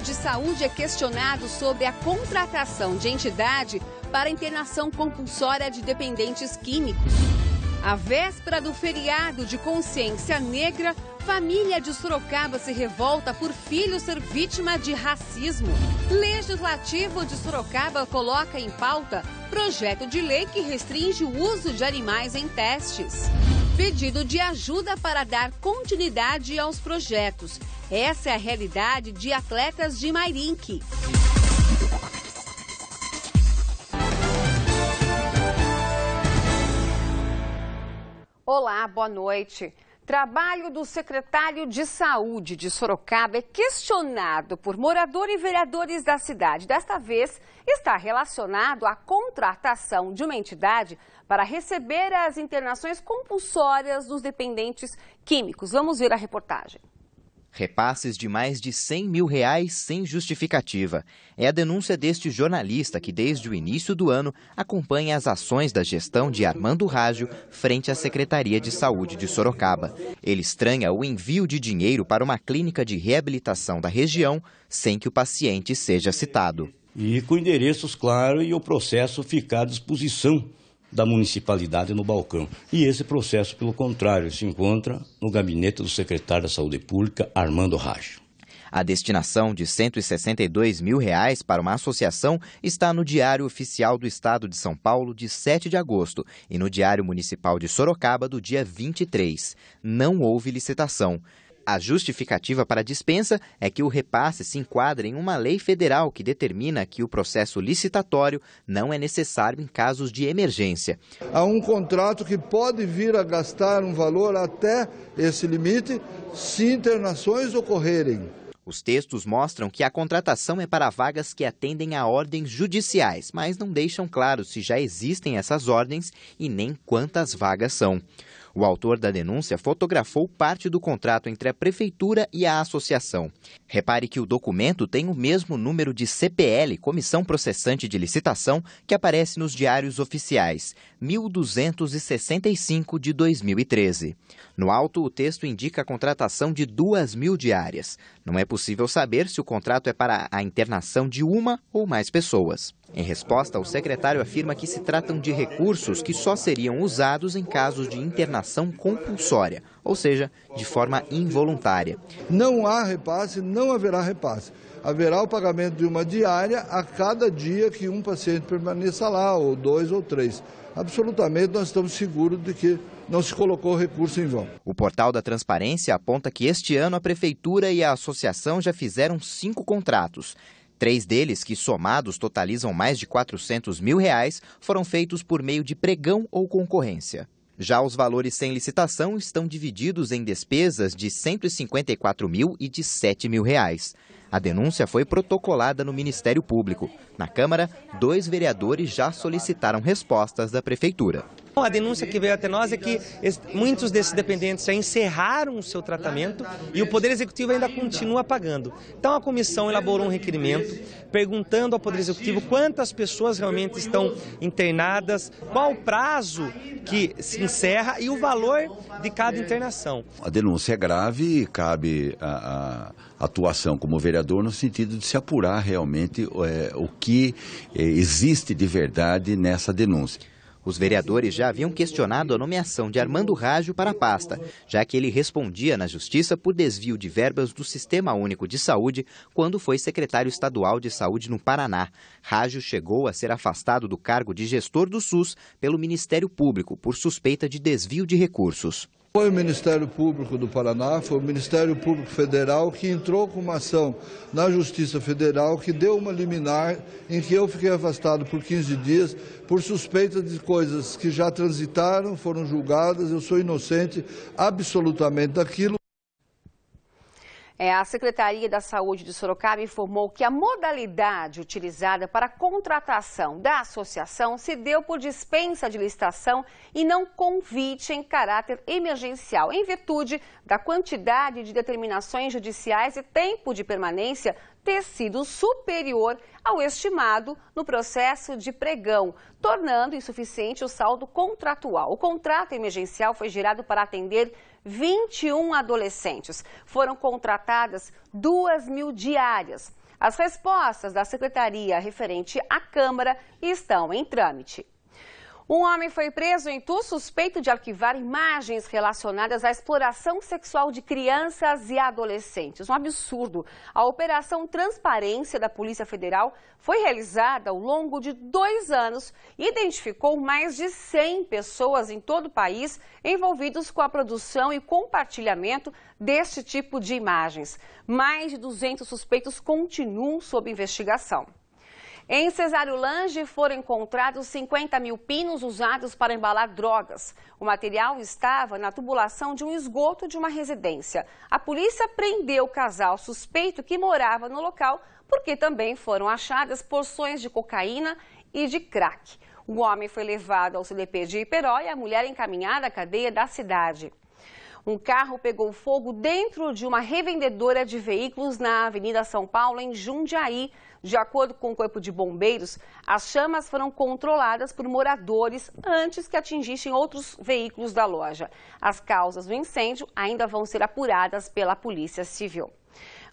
de Saúde é questionado sobre a contratação de entidade para internação compulsória de dependentes químicos. À véspera do feriado de consciência negra, família de Sorocaba se revolta por filho ser vítima de racismo. Legislativo de Sorocaba coloca em pauta projeto de lei que restringe o uso de animais em testes. Pedido de ajuda para dar continuidade aos projetos. Essa é a realidade de atletas de Mairinque. Olá, boa noite. Trabalho do secretário de Saúde de Sorocaba é questionado por moradores e vereadores da cidade. Desta vez, está relacionado à contratação de uma entidade para receber as internações compulsórias dos dependentes químicos. Vamos ver a reportagem. Repasses de mais de R$100 mil sem justificativa. É a denúncia deste jornalista que, desde o início do ano, acompanha as ações da gestão de Armando Rágio frente à Secretaria de Saúde de Sorocaba. Ele estranha o envio de dinheiro para uma clínica de reabilitação da região sem que o paciente seja citado. E com endereços claros e o processo ficar à disposição da municipalidade no balcão. E esse processo, pelo contrário, se encontra no gabinete do secretário da Saúde Pública, Armando Rágio. A destinação de R$162 mil para uma associação está no Diário Oficial do Estado de São Paulo de 7 de agosto e no Diário Municipal de Sorocaba do dia 23. Não houve licitação. A justificativa para a dispensa é que o repasse se enquadra em uma lei federal que determina que o processo licitatório não é necessário em casos de emergência. Há um contrato que pode vir a gastar um valor até esse limite se internações ocorrerem. Os textos mostram que a contratação é para vagas que atendem a ordens judiciais, mas não deixam claro se já existem essas ordens e nem quantas vagas são. O autor da denúncia fotografou parte do contrato entre a Prefeitura e a associação. Repare que o documento tem o mesmo número de CPL, Comissão Processante de Licitação, que aparece nos diários oficiais, 1265 de 2013. No alto, o texto indica a contratação de 2.000 diárias. Não é possível saber se o contrato é para a internação de uma ou mais pessoas. Em resposta, o secretário afirma que se tratam de recursos que só seriam usados em casos de internação compulsória, ou seja, de forma involuntária. Não há repasse, não haverá repasse. Haverá o pagamento de uma diária a cada dia que um paciente permaneça lá, ou 2 ou 3. Absolutamente nós estamos seguros de que não se colocou recurso em vão. O portal da Transparência aponta que este ano a Prefeitura e a associação já fizeram 5 contratos. 3 deles, que somados totalizam mais de R$400 mil, foram feitos por meio de pregão ou concorrência. Já os valores sem licitação estão divididos em despesas de R$154 mil e de R$7 mil. A denúncia foi protocolada no Ministério Público. Na Câmara, 2 vereadores já solicitaram respostas da Prefeitura. A denúncia que veio até nós é que muitos desses dependentes já encerraram o seu tratamento e o Poder Executivo ainda continua pagando. Então a comissão elaborou um requerimento perguntando ao Poder Executivo quantas pessoas realmente estão internadas, qual o prazo que se encerra e o valor de cada internação. A denúncia é grave e cabe a atuação como vereador no sentido de se apurar realmente o que existe de verdade nessa denúncia. Os vereadores já haviam questionado a nomeação de Armando Rágio para a pasta, já que ele respondia na Justiça por desvio de verbas do Sistema Único de Saúde quando foi secretário estadual de Saúde no Paraná. Rágio chegou a ser afastado do cargo de gestor do SUS pelo Ministério Público por suspeita de desvio de recursos. Foi o Ministério Público do Paraná, foi o Ministério Público Federal que entrou com uma ação na Justiça Federal que deu uma liminar em que eu fiquei afastado por 15 dias por suspeita de coisas que já transitaram, foram julgadas, eu sou inocente absolutamente daquilo. A Secretaria da Saúde de Sorocaba informou que a modalidade utilizada para a contratação da associação se deu por dispensa de licitação e não convite em caráter emergencial, em virtude da quantidade de determinações judiciais e tempo de permanência ter sido superior ao estimado no processo de pregão, tornando insuficiente o saldo contratual. O contrato emergencial foi gerado para atender 21 adolescentes. Foram contratadas 2.000 diárias. As respostas da Secretaria referente à Câmara estão em trâmite. Um homem foi preso em Itu suspeito de arquivar imagens relacionadas à exploração sexual de crianças e adolescentes. Um absurdo. A Operação Transparência da Polícia Federal foi realizada ao longo de 2 anos e identificou mais de 100 pessoas em todo o país envolvidos com a produção e compartilhamento deste tipo de imagens. Mais de 200 suspeitos continuam sob investigação. Em Cesário Lange foram encontrados 50 mil pinos usados para embalar drogas. O material estava na tubulação de um esgoto de uma residência. A polícia prendeu o casal suspeito que morava no local, porque também foram achadas porções de cocaína e de crack. O homem foi levado ao CDP de Iperó e a mulher encaminhada à cadeia da cidade. Um carro pegou fogo dentro de uma revendedora de veículos na Avenida São Paulo, em Jundiaí. De acordo com o Corpo de Bombeiros, as chamas foram controladas por moradores antes que atingissem outros veículos da loja. As causas do incêndio ainda vão ser apuradas pela Polícia Civil.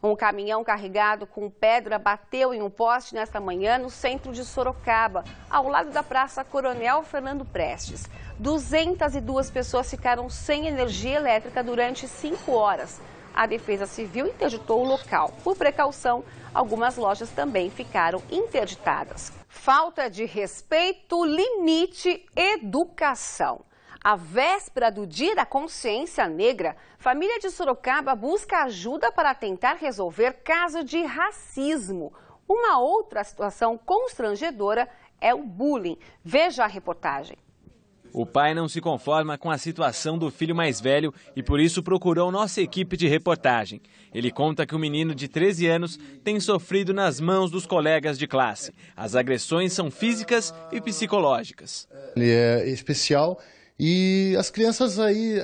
Um caminhão carregado com pedra bateu em um poste nesta manhã no centro de Sorocaba, ao lado da Praça Coronel Fernando Prestes. 202 pessoas ficaram sem energia elétrica durante 5 horas. A Defesa Civil interditou o local. Por precaução, algumas lojas também ficaram interditadas. Falta de respeito, limite, educação. À véspera do Dia da Consciência Negra, família de Sorocaba busca ajuda para tentar resolver caso de racismo. Uma outra situação constrangedora é o bullying. Veja a reportagem. O pai não se conforma com a situação do filho mais velho e por isso procurou nossa equipe de reportagem. Ele conta que o menino de 13 anos tem sofrido nas mãos dos colegas de classe. As agressões são físicas e psicológicas. Ele é especial e as crianças aí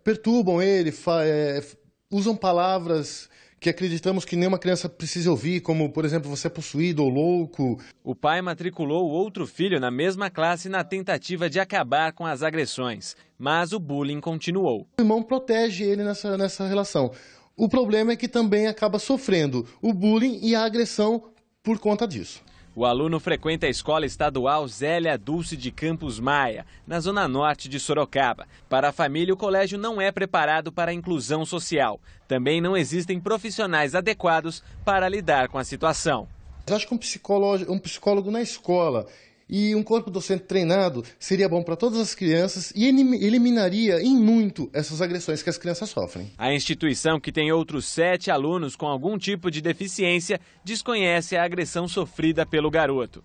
perturbam ele, usam palavras que acreditamos que nenhuma criança precisa ouvir, como, por exemplo, você é possuído ou louco. O pai matriculou o outro filho na mesma classe na tentativa de acabar com as agressões, mas o bullying continuou. O irmão protege ele nessa relação. O problema é que também acaba sofrendo o bullying e a agressão por conta disso. O aluno frequenta a Escola Estadual Zélia Dulce de Campos Maia, na zona norte de Sorocaba. Para a família, o colégio não é preparado para a inclusão social. Também não existem profissionais adequados para lidar com a situação. Eu acho que um psicólogo na escola e um corpo docente treinado seria bom para todas as crianças e eliminaria em muito essas agressões que as crianças sofrem. A instituição, que tem outros 7 alunos com algum tipo de deficiência, desconhece a agressão sofrida pelo garoto.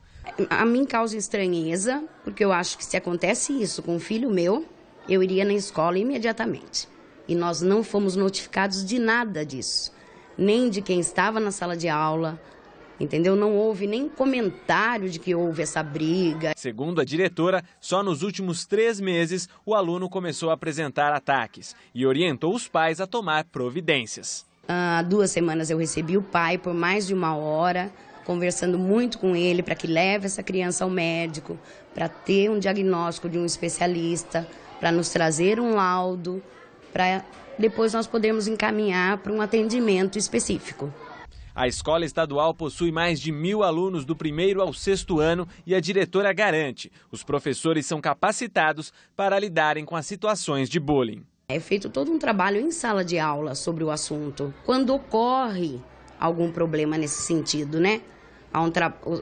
A mim causa estranheza, porque eu acho que se acontece isso com um filho meu, eu iria na escola imediatamente. E nós não fomos notificados de nada disso, nem de quem estava na sala de aula. Entendeu? Não houve nem comentário de que houve essa briga. Segundo a diretora, só nos últimos 3 meses o aluno começou a apresentar ataques e orientou os pais a tomar providências. Há 2 semanas eu recebi o pai por mais de 1 hora, conversando muito com ele para que leve essa criança ao médico, para ter um diagnóstico de um especialista, para nos trazer um laudo, para depois nós podermos encaminhar para um atendimento específico. A escola estadual possui mais de 1.000 alunos do 1º ao 6º ano e a diretora garante: os professores são capacitados para lidarem com as situações de bullying. É feito todo um trabalho em sala de aula sobre o assunto. Quando ocorre algum problema nesse sentido, né?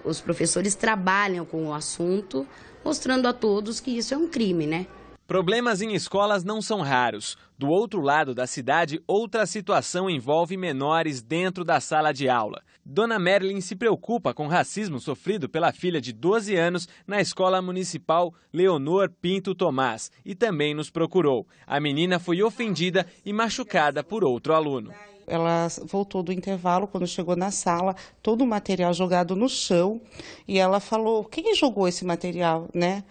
Os professores trabalham com o assunto, mostrando a todos que isso é um crime, né? Problemas em escolas não são raros. Do outro lado da cidade, outra situação envolve menores dentro da sala de aula. Dona Merlin se preocupa com o racismo sofrido pela filha de 12 anos na Escola Municipal Leonor Pinto Tomás e também nos procurou. A menina foi ofendida e machucada por outro aluno. Ela voltou do intervalo, quando chegou na sala, todo o material jogado no chão, e ela falou: quem jogou esse material, né?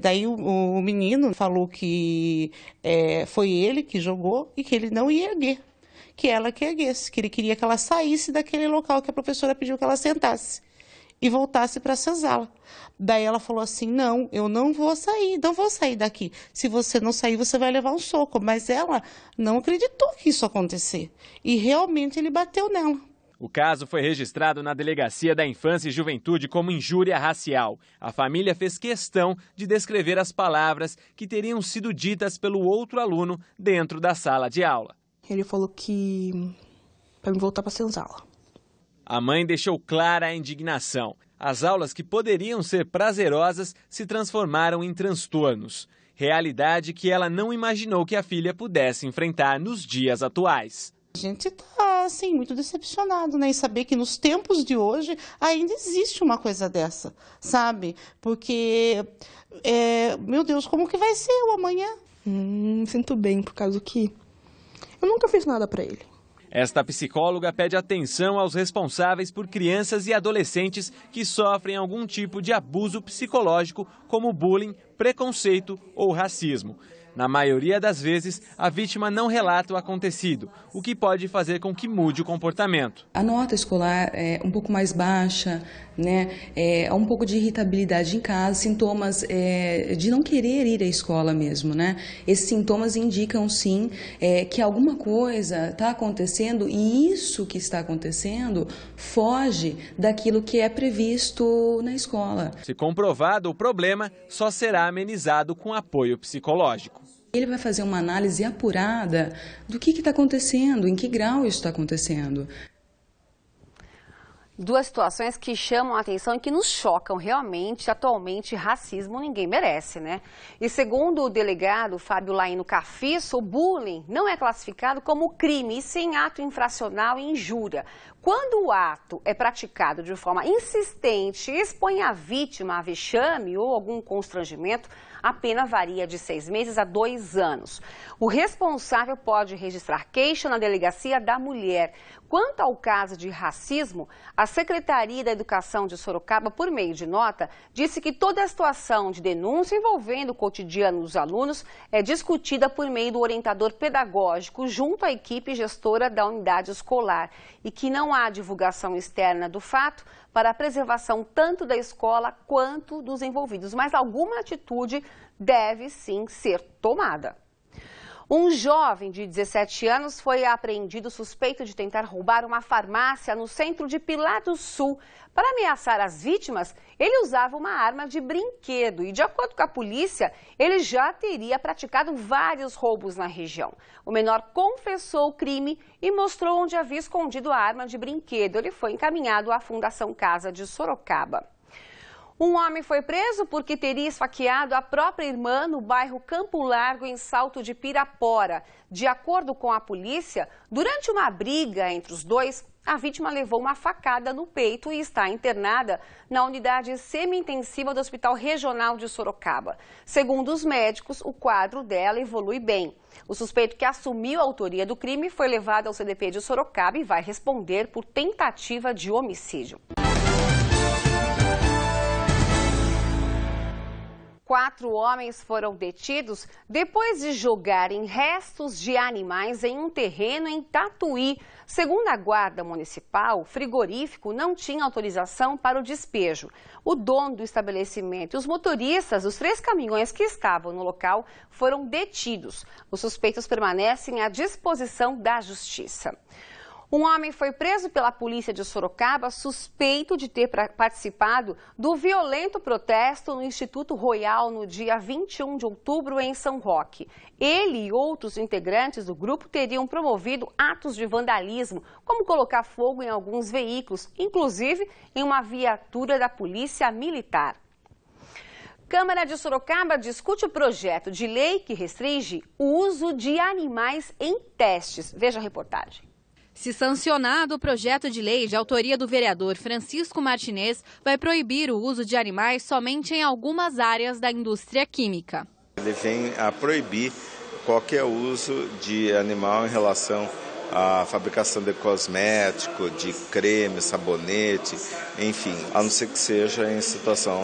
Daí o menino falou que foi ele que jogou e que ele não ia erguer, que ela que erguesse, que ele queria que ela saísse daquele local que a professora pediu que ela sentasse e voltasse para essa sala. Daí ela falou assim: não, eu não vou sair daqui. Se você não sair, você vai levar um soco. Mas ela não acreditou que isso ia acontecer. E realmente ele bateu nela. O caso foi registrado na Delegacia da Infância e Juventude como injúria racial. A família fez questão de descrever as palavras que teriam sido ditas pelo outro aluno dentro da sala de aula. Ele falou que para me voltar para a senzala. A mãe deixou clara a indignação. As aulas que poderiam ser prazerosas se transformaram em transtornos. Realidade que ela não imaginou que a filha pudesse enfrentar nos dias atuais. A gente está, assim, muito decepcionado, né, em saber que nos tempos de hoje ainda existe uma coisa dessa, sabe? Porque, meu Deus, como que vai ser o amanhã? Me sinto bem, por causa que eu nunca fiz nada para ele. Esta psicóloga pede atenção aos responsáveis por crianças e adolescentes que sofrem algum tipo de abuso psicológico, como bullying, preconceito ou racismo. Na maioria das vezes, a vítima não relata o acontecido, o que pode fazer com que mude o comportamento. A nota escolar é um pouco mais baixa, né? Há um pouco de irritabilidade em casa, sintomas de não querer ir à escola mesmo, né? Esses sintomas indicam, sim, que alguma coisa está acontecendo e isso que está acontecendo foge daquilo que é previsto na escola. Se comprovado o problema, só será amenizado com apoio psicológico. Ele vai fazer uma análise apurada do que está acontecendo, em que grau isso está acontecendo. Duas situações que chamam a atenção e que nos chocam realmente. Atualmente, racismo ninguém merece, né? E segundo o delegado Fábio Laino Cafisso, o bullying não é classificado como crime, e sim ato infracional e injúria. Quando o ato é praticado de forma insistente e expõe a vítima a vexame ou algum constrangimento, a pena varia de 6 meses a 2 anos. O responsável pode registrar queixa na Delegacia da Mulher. Quanto ao caso de racismo, a Secretaria da Educação de Sorocaba, por meio de nota, disse que toda a situação de denúncia envolvendo o cotidiano dos alunos é discutida por meio do orientador pedagógico junto à equipe gestora da unidade escolar e que não há divulgação externa do fato para a preservação tanto da escola quanto dos envolvidos. Mas alguma atitude deve sim ser tomada. Um jovem de 17 anos foi apreendido suspeito de tentar roubar uma farmácia no centro de Pilar do Sul. Para ameaçar as vítimas, ele usava uma arma de brinquedo e, de acordo com a polícia, ele já teria praticado vários roubos na região. O menor confessou o crime e mostrou onde havia escondido a arma de brinquedo. Ele foi encaminhado à Fundação Casa de Sorocaba. Um homem foi preso porque teria esfaqueado a própria irmã no bairro Campo Largo, em Salto de Pirapora. De acordo com a polícia, durante uma briga entre os dois, a vítima levou uma facada no peito e está internada na unidade semi-intensiva do Hospital Regional de Sorocaba. Segundo os médicos, o quadro dela evolui bem. O suspeito que assumiu a autoria do crime foi levado ao CDP de Sorocaba e vai responder por tentativa de homicídio. 4 homens foram detidos depois de jogarem restos de animais em um terreno em Tatuí. Segundo a Guarda Municipal, o frigorífico não tinha autorização para o despejo. O dono do estabelecimento e os motoristas dos 3 caminhões que estavam no local foram detidos. Os suspeitos permanecem à disposição da Justiça. Um homem foi preso pela polícia de Sorocaba suspeito de ter participado do violento protesto no Instituto Royal no dia 21 de outubro em São Roque. Ele e outros integrantes do grupo teriam promovido atos de vandalismo, como colocar fogo em alguns veículos, inclusive em uma viatura da Polícia Militar. Câmara de Sorocaba discute o projeto de lei que restringe o uso de animais em testes. Veja a reportagem. Se sancionado, o projeto de lei de autoria do vereador Francisco Martinez vai proibir o uso de animais somente em algumas áreas da indústria química. Ele vem a proibir qualquer uso de animal em relação à fabricação de cosmético, de creme, sabonete, enfim, a não ser que seja em situação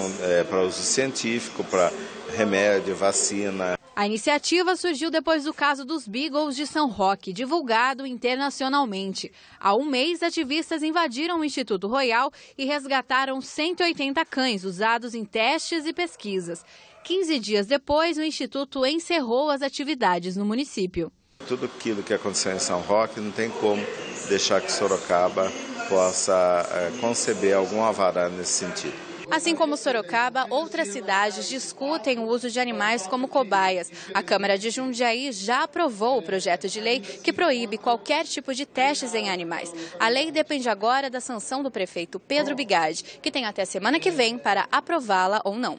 para uso científico, para remédio, vacina. A iniciativa surgiu depois do caso dos Beagles de São Roque, divulgado internacionalmente. Há um mês, ativistas invadiram o Instituto Royal e resgataram 180 cães usados em testes e pesquisas. 15 dias depois, o Instituto encerrou as atividades no município. Tudo aquilo que aconteceu em São Roque não tem como deixar que Sorocaba possa conceber algum alvará nesse sentido. Assim como Sorocaba, outras cidades discutem o uso de animais como cobaias. A Câmara de Jundiaí já aprovou o projeto de lei que proíbe qualquer tipo de testes em animais. A lei depende agora da sanção do prefeito Pedro Bigatti, que tem até semana que vem para aprová-la ou não.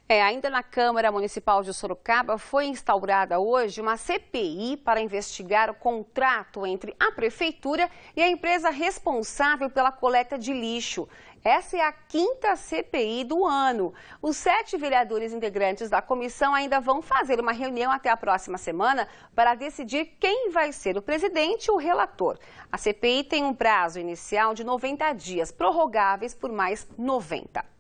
Ainda na Câmara Municipal de Sorocaba, foi instaurada hoje uma CPI para investigar o contrato entre a Prefeitura e a empresa responsável pela coleta de lixo. Essa é a 5ª CPI do ano. Os 7 vereadores integrantes da comissão ainda vão fazer uma reunião até a próxima semana para decidir quem vai ser o presidente e o relator. A CPI tem um prazo inicial de 90 dias, prorrogáveis por mais 90.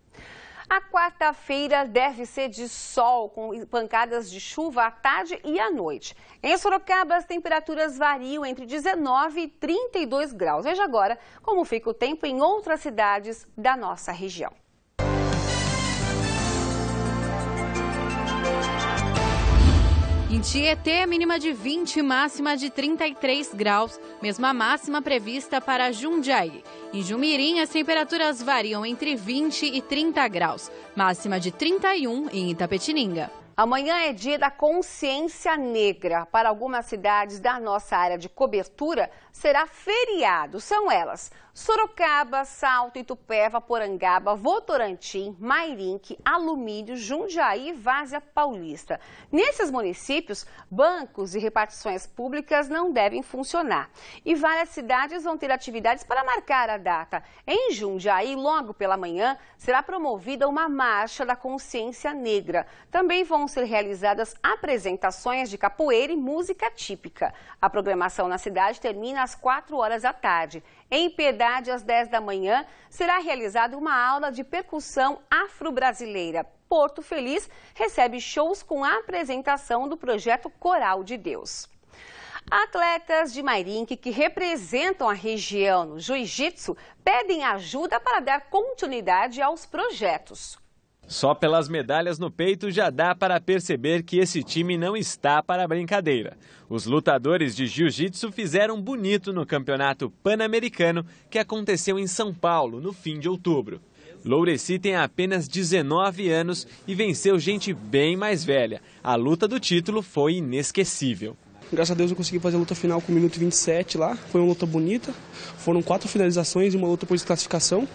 A quarta-feira deve ser de sol, com pancadas de chuva à tarde e à noite. Em Sorocaba, as temperaturas variam entre 19 e 32 graus. Veja agora como fica o tempo em outras cidades da nossa região. Em Tietê, mínima de 20 e máxima de 33 graus, mesma máxima prevista para Jundiaí. Em Jumirim, as temperaturas variam entre 20 e 30 graus, máxima de 31 em Itapetininga. Amanhã é dia da consciência negra. Para algumas cidades da nossa área de cobertura, será feriado. São elas: Sorocaba, Salto, Itupeva, Porangaba, Votorantim, Mairinque, Alumínio, Jundiaí e Várzea Paulista. Nesses municípios, bancos e repartições públicas não devem funcionar. E várias cidades vão ter atividades para marcar a data. Em Jundiaí, logo pela manhã, será promovida uma marcha da consciência negra. Também vão ser realizadas apresentações de capoeira e música típica. A programação na cidade termina às 4 horas da tarde. Em Piedade, às 10 da manhã, será realizada uma aula de percussão afro-brasileira. Porto Feliz recebe shows com a apresentação do projeto Coral de Deus. Atletas de Mairinque que representam a região no jiu-jitsu pedem ajuda para dar continuidade aos projetos. Só pelas medalhas no peito já dá para perceber que esse time não está para brincadeira. Os lutadores de jiu-jitsu fizeram bonito no Campeonato Pan-Americano que aconteceu em São Paulo no fim de outubro. Loureci tem apenas 19 anos e venceu gente bem mais velha. A luta do título foi inesquecível. Graças a Deus eu consegui fazer a luta final com 1 minuto e 27 lá. Foi uma luta bonita. Foram 4 finalizações e uma luta por desclassificação.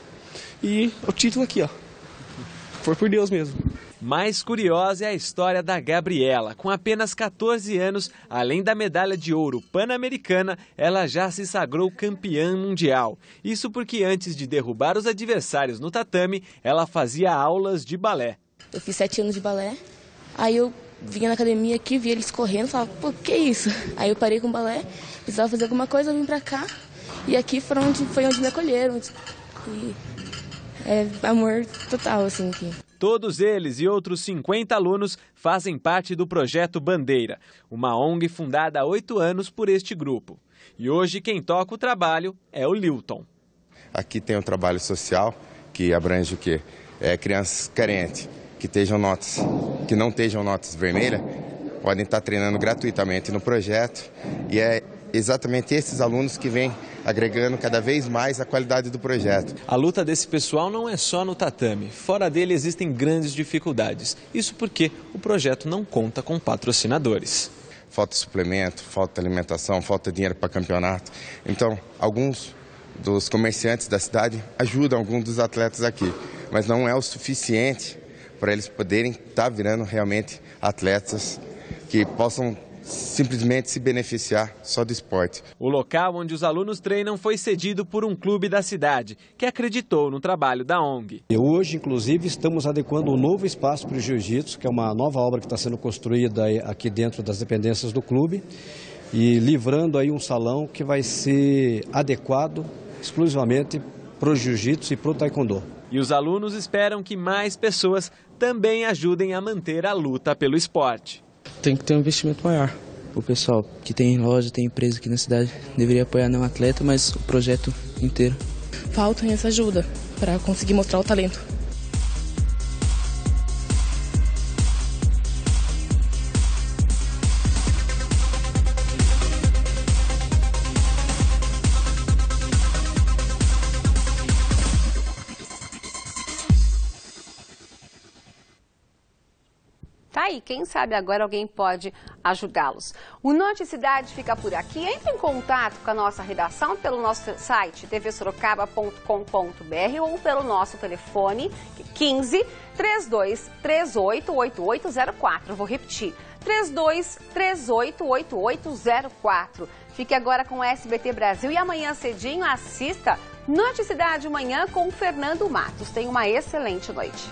E o título aqui, ó. Foi por Deus mesmo. Mais curiosa é a história da Gabriela. Com apenas 14 anos, além da medalha de ouro pan-americana, ela já se sagrou campeã mundial. Isso porque antes de derrubar os adversários no tatame, ela fazia aulas de balé. Eu fiz 7 anos de balé, aí eu vinha na academia aqui, via eles correndo, falava, pô, que é isso? Aí eu parei com o balé, precisava fazer alguma coisa, eu vim pra cá, e aqui foi onde me acolheram. E é amor total, assim, aqui. Todos eles e outros 50 alunos fazem parte do Projeto Bandeira, uma ONG fundada há 8 anos por este grupo. E hoje quem toca o trabalho é o Lilton. Aqui tem um trabalho social que abrange o quê? Crianças carentes que não estejam notas vermelhas, podem estar treinando gratuitamente no projeto e é exatamente esses alunos que vêm agregando cada vez mais a qualidade do projeto. A luta desse pessoal não é só no tatame. Fora dele existem grandes dificuldades. Isso porque o projeto não conta com patrocinadores. Falta suplemento, falta alimentação, falta dinheiro para campeonato. Então, alguns dos comerciantes da cidade ajudam alguns dos atletas aqui, mas não é o suficiente para eles poderem estar virando realmente atletas que possam simplesmente se beneficiar só do esporte. O local onde os alunos treinam foi cedido por um clube da cidade, que acreditou no trabalho da ONG. E hoje, inclusive, estamos adequando um novo espaço para o jiu-jitsu, que é uma nova obra que está sendo construída aqui dentro das dependências do clube, e livrando aí um salão que vai ser adequado exclusivamente para o jiu-jitsu e para o taekwondo. E os alunos esperam que mais pessoas também ajudem a manter a luta pelo esporte. Tem que ter um investimento maior. O pessoal que tem loja, tem empresa aqui na cidade, deveria apoiar não o atleta, mas o projeto inteiro. Falta essa ajuda para conseguir mostrar o talento. Tá aí, quem sabe agora alguém pode ajudá-los. O Noticidade fica por aqui. Entre em contato com a nossa redação pelo nosso site tvsorocaba.com.br ou pelo nosso telefone 15 3238 8804. Vou repetir, 3238 8804. Fique agora com o SBT Brasil e amanhã cedinho assista Noticidade Manhã com o Fernando Matos. Tenha uma excelente noite.